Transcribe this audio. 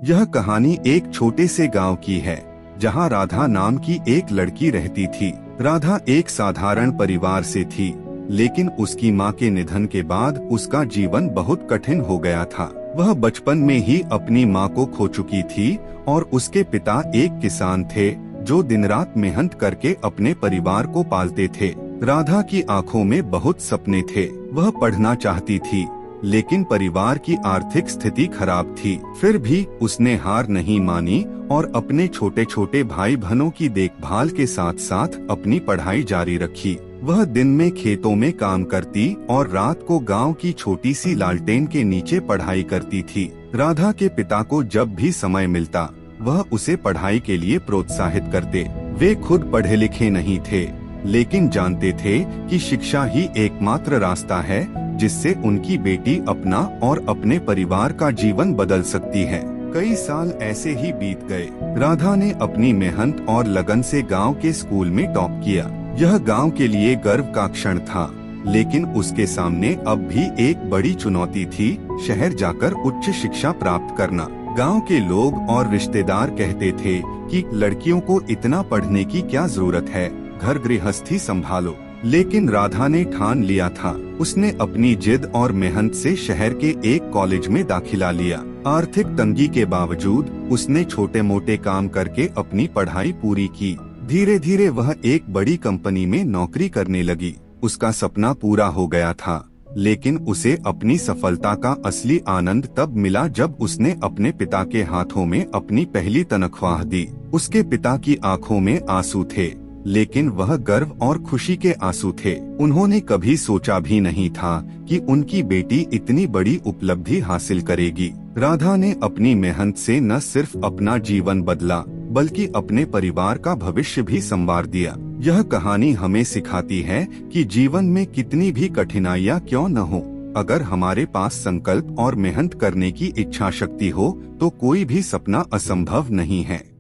यह कहानी एक छोटे से गांव की है, जहां राधा नाम की एक लड़की रहती थी। राधा एक साधारण परिवार से थी, लेकिन उसकी मां के निधन के बाद उसका जीवन बहुत कठिन हो गया था। वह बचपन में ही अपनी मां को खो चुकी थी और उसके पिता एक किसान थे जो दिन रात मेहनत करके अपने परिवार को पालते थे। राधा की आंखों में बहुत सपने थे। वह पढ़ना चाहती थी, लेकिन परिवार की आर्थिक स्थिति खराब थी। फिर भी उसने हार नहीं मानी और अपने छोटे छोटे भाई बहनों की देखभाल के साथ साथ अपनी पढ़ाई जारी रखी। वह दिन में खेतों में काम करती और रात को गांव की छोटी सी लालटेन के नीचे पढ़ाई करती थी। राधा के पिता को जब भी समय मिलता, वह उसे पढ़ाई के लिए प्रोत्साहित करते। वे खुद पढ़े लिखे नहीं थे, लेकिन जानते थे कि शिक्षा ही एकमात्र रास्ता है जिससे उनकी बेटी अपना और अपने परिवार का जीवन बदल सकती है। कई साल ऐसे ही बीत गए। राधा ने अपनी मेहनत और लगन से गांव के स्कूल में टॉप किया। यह गांव के लिए गर्व का क्षण था, लेकिन उसके सामने अब भी एक बड़ी चुनौती थी, शहर जाकर उच्च शिक्षा प्राप्त करना। गांव के लोग और रिश्तेदार कहते थे कि लड़कियों को इतना पढ़ने की क्या जरूरत है, घर गृहस्थी संभालो। लेकिन राधा ने ठान लिया था। उसने अपनी जिद और मेहनत से शहर के एक कॉलेज में दाखिला लिया। आर्थिक तंगी के बावजूद उसने छोटे मोटे काम करके अपनी पढ़ाई पूरी की। धीरे धीरे वह एक बड़ी कंपनी में नौकरी करने लगी। उसका सपना पूरा हो गया था, लेकिन उसे अपनी सफलता का असली आनंद तब मिला जब उसने अपने पिता के हाथों में अपनी पहली तनख्वाह दी। उसके पिता की आंखों में आंसू थे, लेकिन वह गर्व और खुशी के आंसू थे। उन्होंने कभी सोचा भी नहीं था कि उनकी बेटी इतनी बड़ी उपलब्धि हासिल करेगी। राधा ने अपनी मेहनत से न सिर्फ अपना जीवन बदला, बल्कि अपने परिवार का भविष्य भी संवार दिया। यह कहानी हमें सिखाती है कि जीवन में कितनी भी कठिनाइयाँ क्यों न हो, अगर हमारे पास संकल्प और मेहनत करने की इच्छा शक्ति हो तो कोई भी सपना असंभव नहीं है।